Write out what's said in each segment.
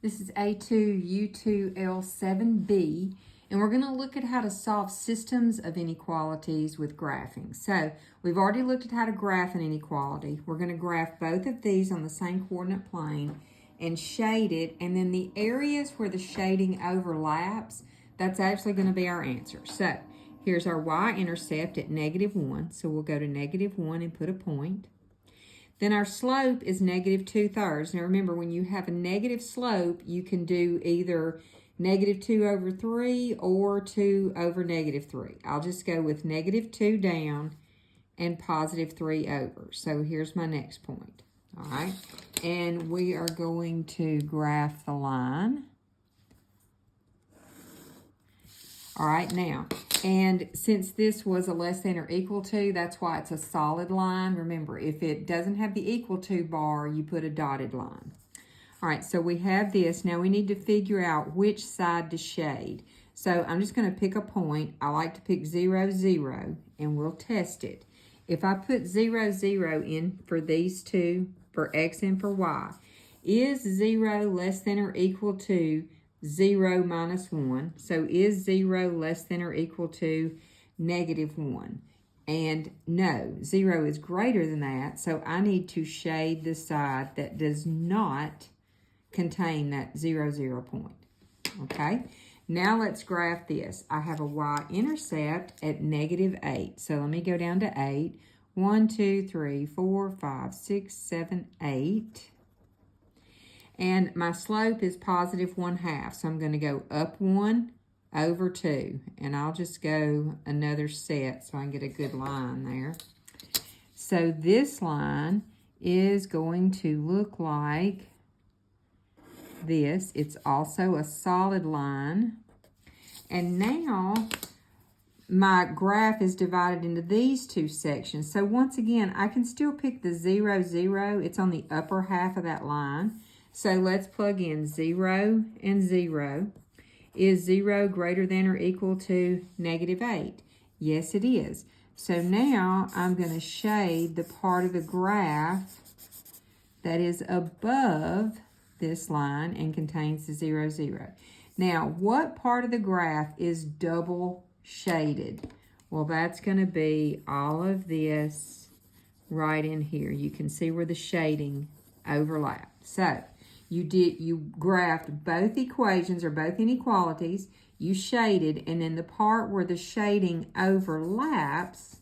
This is A2U2L7b, and we're going to look at how to solve systems of inequalities with graphing. So we've already looked at how to graph an inequality. We're going to graph both of these on the same coordinate plane and shade it, and then the areas where the shading overlaps, that's actually going to be our answer. So here's our y-intercept at -1, so we'll go to -1 and put a point. Then our slope is -2/3. Now remember, when you have a negative slope, you can do either -2/3 or 2 over -3. I'll just go with -2 down and +3 over. So here's my next point. All right, and we are going to graph the line. All right, now, and since this was a less than or equal to, that's why it's a solid line. Remember, if it doesn't have the equal to bar, you put a dotted line. All right, so we have this. Now we need to figure out which side to shade. So I'm just going to pick a point. I like to pick 0, 0, and we'll test it. If I put 0, 0 in for these two, for x and for y, is 0 less than or equal to 0 minus 1? So is 0 less than or equal to -1? And no, 0 is greater than that, so I need to shade the side that does not contain that 0, 0 point. Okay, now let's graph this. I have a y-intercept at -8. So let me go down to 8. 1, 2, 3, 4, 5, 6, 7, 8. And my slope is +1/2. So I'm going to go up 1 over 2. And I'll just go another set so I can get a good line there. So this line is going to look like this. It's also a solid line. And now my graph is divided into these two sections. So once again, I can still pick the 0, 0. It's on the upper half of that line. So let's plug in 0 and 0. Is 0 greater than or equal to -8? Yes, it is. So now I'm going to shade the part of the graph that is above this line and contains the 0, 0. Now, what part of the graph is double shaded? Well, that's going to be all of this right in here. You can see where the shading overlaps. So you graphed both equations or both inequalities, you shaded, and then the part where the shading overlaps,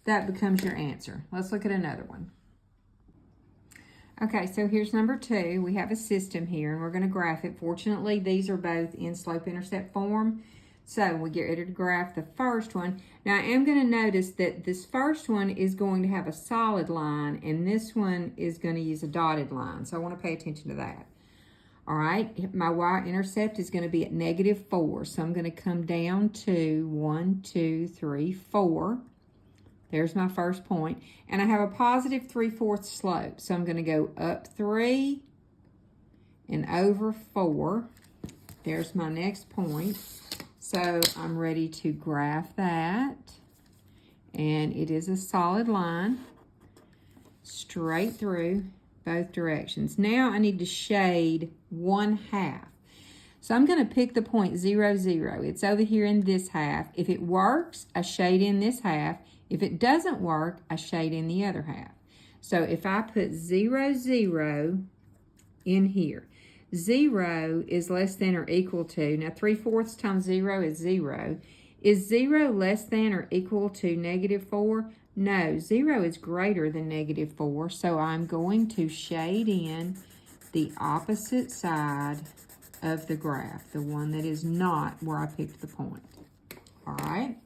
that becomes your answer. Let's look at another one. Okay, so here's number 2. We have a system here, and we're going to graph it. Fortunately, these are both in slope-intercept form. So we get ready to graph the first one. Now I am going to notice that this first one is going to have a solid line, and this one is going to use a dotted line. So I want to pay attention to that. All right, my y-intercept is going to be at -4. So I'm going to come down to 1, 2, 3, 4. There's my first point. And I have a +3/4 slope. So I'm going to go up 3 and over 4. There's my next point. So I'm ready to graph that. And it is a solid line, straight through both directions. Now I need to shade 1/2. So I'm going to pick the point 0, 0. It's over here in this half. If it works, I shade in this half. If it doesn't work, I shade in the other half. So if I put 0, 0 in here, 0 is less than or equal to, now 3/4 times 0 is 0. Is 0 less than or equal to -4? No, 0 is greater than -4. So I'm going to shade in the opposite side of the graph, the one that is not where I picked the point. All right.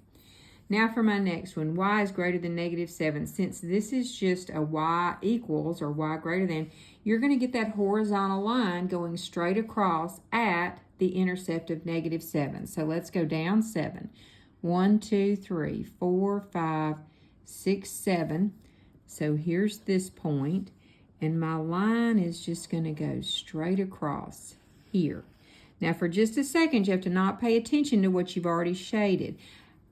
Now for my next one, y is greater than -7. Since this is just a y equals or y greater than, you're going to get that horizontal line going straight across at the intercept of -7. So let's go down 7. 1, 2, 3, 4, 5, 6, 7. So here's this point, and my line is just going to go straight across here. Now for just a second, you have to not pay attention to what you've already shaded.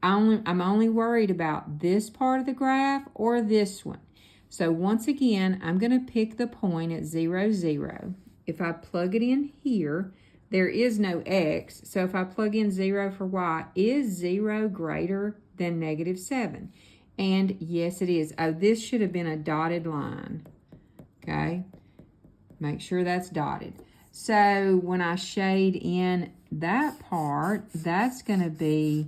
I'm only worried about this part of the graph or this one. So once again, I'm going to pick the point at 0, 0. if I plug it in here, there is no x, so if I plug in 0 for y, is 0 greater than -7? And yes, it is. Oh, this should have been a dotted line, okay? Make sure that's dotted. So when I shade in that part, that's going to be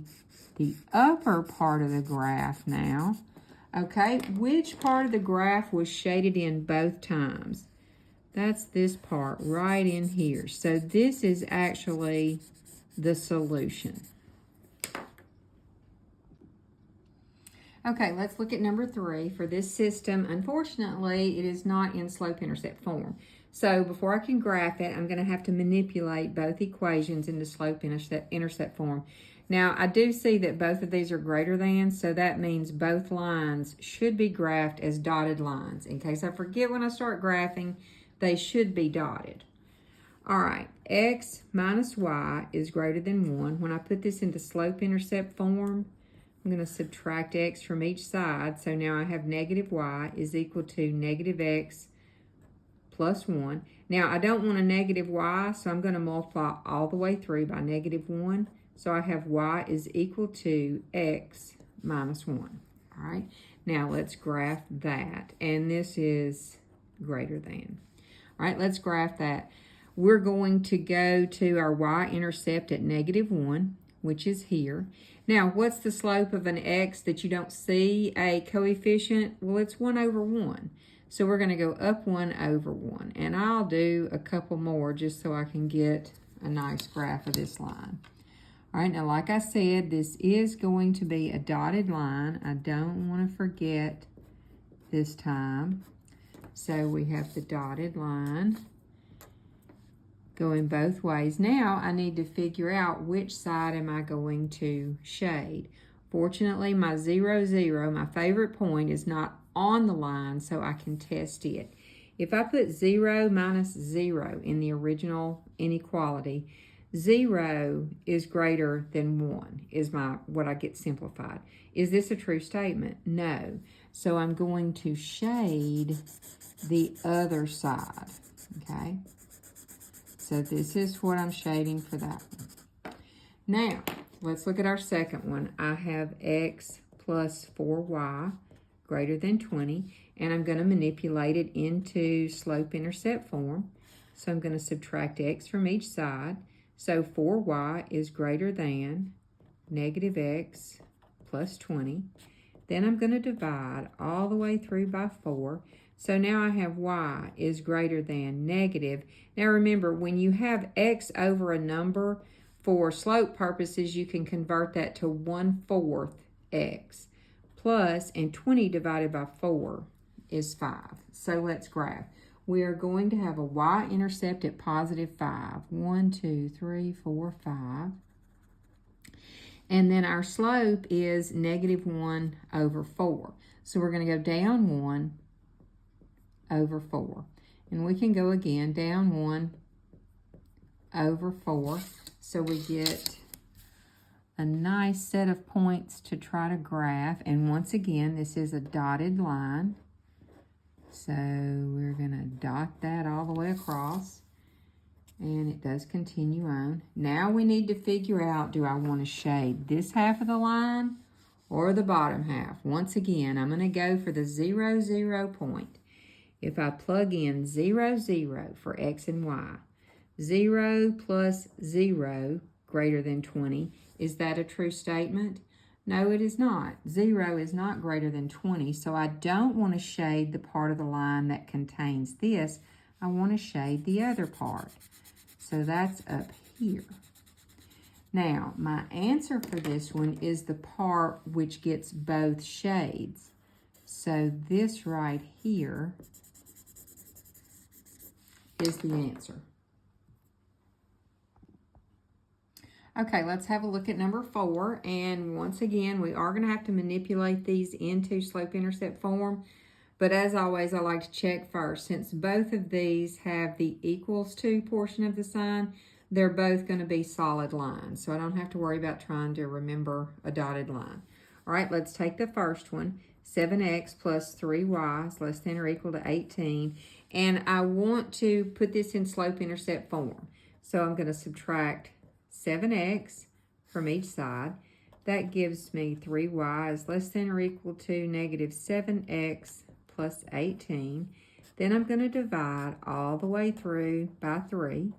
the upper part of the graph now. Okay, which part of the graph was shaded in both times? That's this part right in here. So this is actually the solution. Okay, let's look at number 3. For this system, unfortunately, it is not in slope-intercept form. So before I can graph it, I'm going to have to manipulate both equations into slope-intercept form. Now, I do see that both of these are greater than, so that means both lines should be graphed as dotted lines. In case I forget when I start graphing, they should be dotted. All right, x minus y is greater than 1. When I put this into slope-intercept form, I'm going to subtract x from each side. So now I have negative y is equal to negative x plus 1. Now, I don't want a negative y, so I'm going to multiply all the way through by negative 1. So I have y is equal to x minus 1. All right, now let's graph that. And this is greater than. All right, let's graph that. We're going to go to our y-intercept at negative 1, which is here. Now, what's the slope of an x that you don't see a coefficient? Well, it's 1 over 1. So we're going to go up 1 over 1. And I'll do a couple more just so I can get a nice graph of this line. All right, now like I said, this is going to be a dotted line. I don't want to forget this time. So we have the dotted line going both ways. Now I need to figure out which side am I going to shade. Fortunately, my 0, 0, my favorite point, is not on the line, so I can test it. If I put 0 minus 0 in the original inequality, 0 is greater than 1 is what I get simplified. Is this a true statement? No. So I'm going to shade the other side, okay? So this is what I'm shading for that one. Now, let's look at our second one. I have x plus 4y greater than 20, and I'm going to manipulate it into slope-intercept form. So I'm going to subtract x from each side. So 4y is greater than negative x plus 20. Then I'm going to divide all the way through by 4. So now I have y is greater than negative. Now remember, when you have x over a number, for slope purposes, you can convert that to 1/4 x. Plus, and 20 divided by 4 is 5. So let's graph. We are going to have a y-intercept at positive 5. 1, 2, 3, 4, 5. And then our slope is negative 1 over 4. So we're going to go down 1 over 4. And we can go again, down 1 over 4. So we get a nice set of points to try to graph. And once again, this is a dotted line. So we're going to dot that all the way across. And it does continue on. Now we need to figure out, do I want to shade this half of the line or the bottom half? Once again, I'm going to go for the 0, 0 point. If I plug in 0, 0 for x and y, 0 plus 0 greater than 20, is that a true statement? No, it is not. 0 is not greater than 20, so I don't want to shade the part of the line that contains this. I want to shade the other part. So that's up here. Now, my answer for this one is the part which gets both shades. So this right here is the answer. Okay, let's have a look at number 4. And once again, we are going to have to manipulate these into slope-intercept form. But as always, I like to check first. Since both of these have the equals to portion of the sign, they're both going to be solid lines. So I don't have to worry about trying to remember a dotted line. All right, let's take the first one. 7x plus 3y is less than or equal to 18. And I want to put this in slope-intercept form. So I'm going to subtract 7x from each side. That gives me 3y is less than or equal to negative 7x plus 18. Then I'm going to divide all the way through by 3.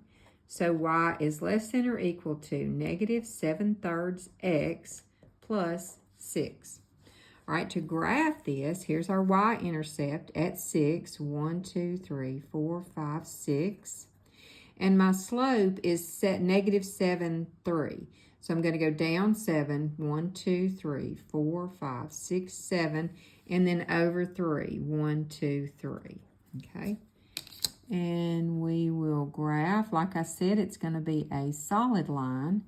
So y is less than or equal to negative 7/3 x plus 6. All right, to graph this, here's our y-intercept at 6. 1, 2, 3, 4, 5, 6. And my slope is set negative 7/3. So I'm going to go down 7. 1, 2, 3, 4, 5, 6, 7. And then over 3. 1, 2, 3. Okay. And we will graph. Like I said, it's going to be a solid line.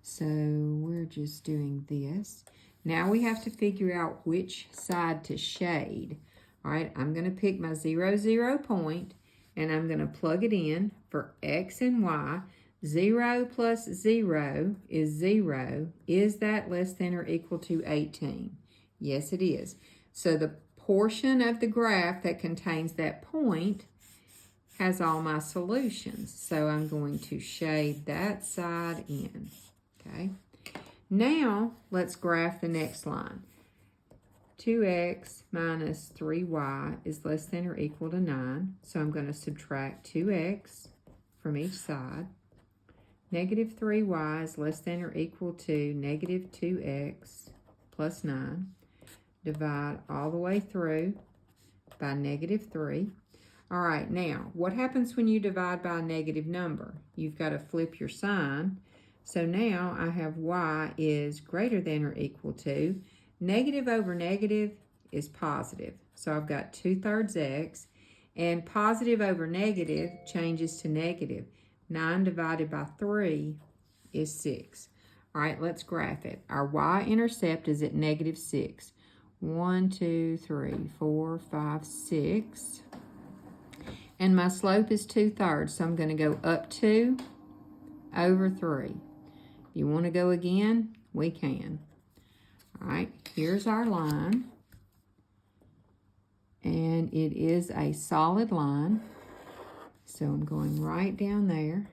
So we're just doing this. Now we have to figure out which side to shade. All right, I'm going to pick my 0, 0 point, and I'm going to plug it in for x and y. 0 plus 0 is 0. Is that less than or equal to 18? Yes, it is. So the portion of the graph that contains that point has all my solutions. So I'm going to shade that side in. Okay. Now, let's graph the next line. 2x minus 3y is less than or equal to 9. So I'm going to subtract 2x from each side. Negative 3y is less than or equal to negative 2x plus 9. Divide all the way through by negative 3. All right, now, what happens when you divide by a negative number? You've got to flip your sign. So now I have y is greater than or equal to. Negative over negative is positive. So I've got 2/3 x. And positive over negative changes to negative. 9 divided by 3 is 6. All right, let's graph it. Our y-intercept is at negative 6. 1, 2, 3, 4, 5, 6. And my slope is 2/3, so I'm going to go up 2 over 3. If you want to go again, we can. All right, here's our line. And it is a solid line. So I'm going right down there.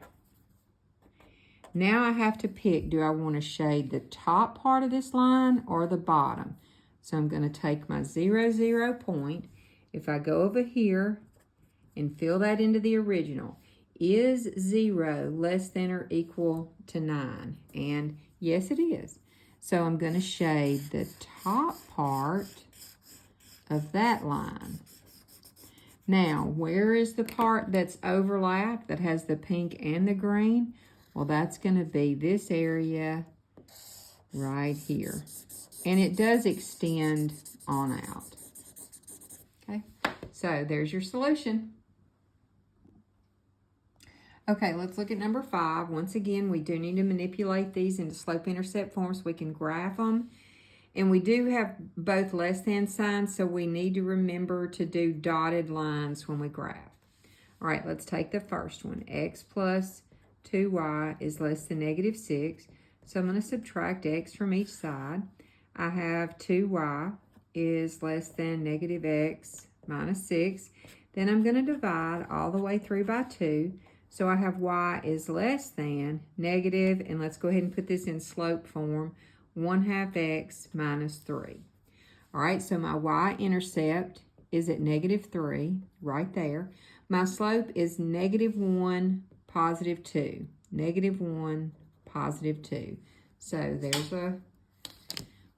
Now I have to pick, do I want to shade the top part of this line or the bottom? So I'm going to take my 0, 0 point. If I go over here and fill that into the original, is 0 less than or equal to 9? And yes, it is. So I'm going to shade the top part of that line. Now, where is the part that's overlapped that has the pink and the green? Well, that's going to be this area right here. And it does extend on out. Okay, so there's your solution. Okay, let's look at number 5. Once again, we do need to manipulate these into slope-intercept form so we can graph them. And we do have both less than signs, so we need to remember to do dotted lines when we graph. All right, let's take the first one. X plus 2y is less than negative 6. So I'm going to subtract x from each side. I have 2y is less than negative x minus 6. Then I'm going to divide all the way through by 2. So I have y is less than negative, and let's go ahead and put this in slope form, 1/2 x minus 3. All right, so my y-intercept is at negative 3, right there. My slope is negative 1, positive 2. Negative 1, positive 2. So there's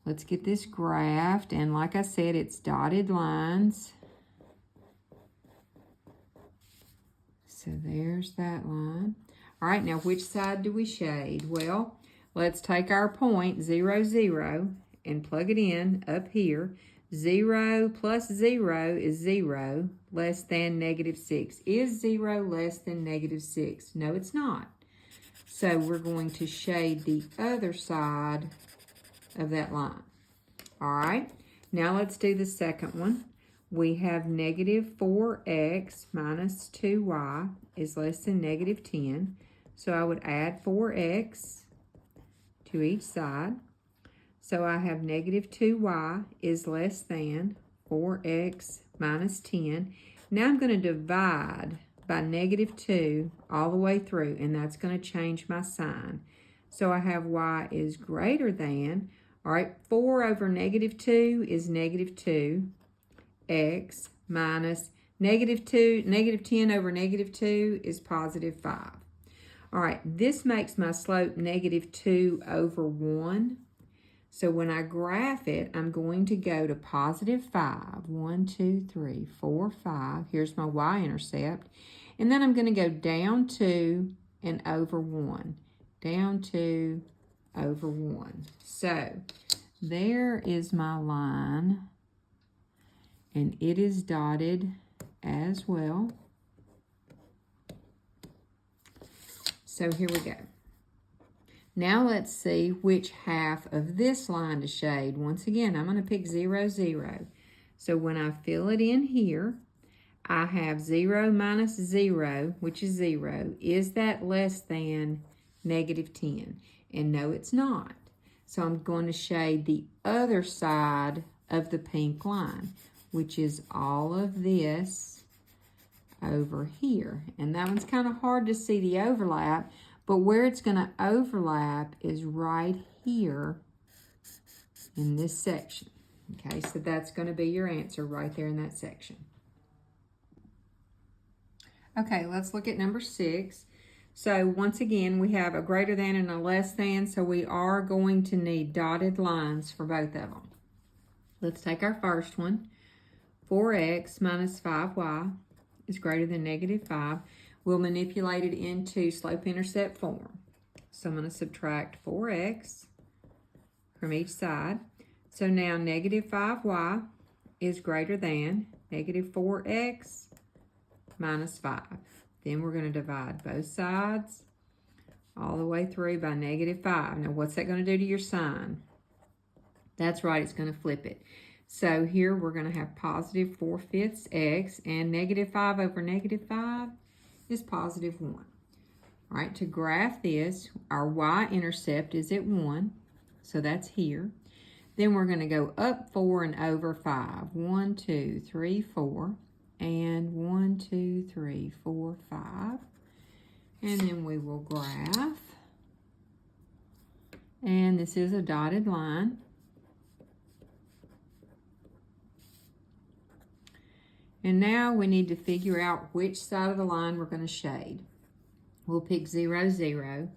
let's get this graphed, and like I said, it's dotted lines. So there's that line. All right, now which side do we shade? Well, let's take our point, 0, 0, and plug it in up here. 0 plus 0 is 0, less than negative 6. Is 0 less than negative 6? No, it's not. So we're going to shade the other side of that line. All right, now let's do the second one. We have negative 4x minus 2y is less than negative 10. So I would add 4x to each side. So I have negative 2y is less than 4x minus 10. Now I'm going to divide by -2 all the way through, and that's going to change my sign. So I have y is greater than, all right, 4 over -2 is -2, x minus -2, -10 over -2 is +5. All right, this makes my slope -2 over 1. So when I graph it, I'm going to go to +5. 1, 2, 3, 4, 5. Here's my y-intercept. And then I'm going to go down 2 and over 1. Down 2 over 1. So there is my line. And it is dotted as well. So here we go. Now let's see which half of this line to shade. Once again, I'm going to pick 0, 0. So when I fill it in here, I have 0 minus 0, which is 0. Is that less than -10? And no, it's not. So I'm going to shade the other side of the pink line, which is all of this over here. And that one's kind of hard to see the overlap, but where it's going to overlap is right here in this section. Okay, so that's going to be your answer right there in that section. Okay, let's look at number 6. So once again, we have a greater than and a less than, so we are going to need dotted lines for both of them. Let's take our first one. 4x minus 5y is greater than -5. We'll manipulate it into slope-intercept form. So I'm going to subtract 4x from each side. So now -5y is greater than -4x minus 5. Then we're going to divide both sides all the way through by -5. Now what's that going to do to your sign? That's right, it's going to flip it. So here we're going to have +4/5 x, and -5 over -5 is +1. All right, to graph this, our y-intercept is at 1, so that's here. Then we're going to go up 4 and over 5. 1, 2, 3, 4, and 1, 2, 3, 4, 5. And then we will graph. And this is a dotted line. And now we need to figure out which side of the line we're going to shade. We'll pick 0, 0.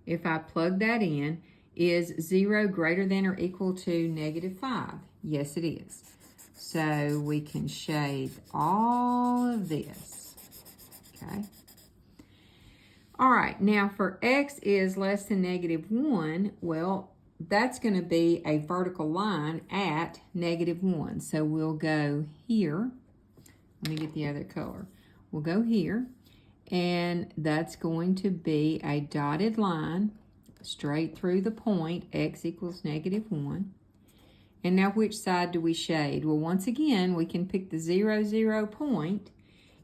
If I plug that in, is 0 greater than or equal to -5? Yes, it is. So we can shade all of this. Okay. All right, now for x is less than -1, well, that's going to be a vertical line at -1. So we'll go here. Let me get the other color. We'll go here, and that's going to be a dotted line straight through the point, x equals -1. And now which side do we shade? Well, once again, we can pick the 0, 0 point.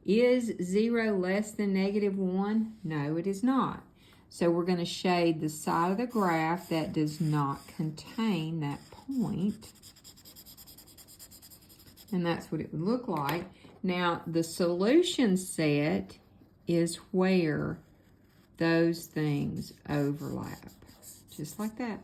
Is 0 less than -1? No, it is not. So we're going to shade the side of the graph that does not contain that point. And that's what it would look like. Now, the solution set is where those things overlap, just like that.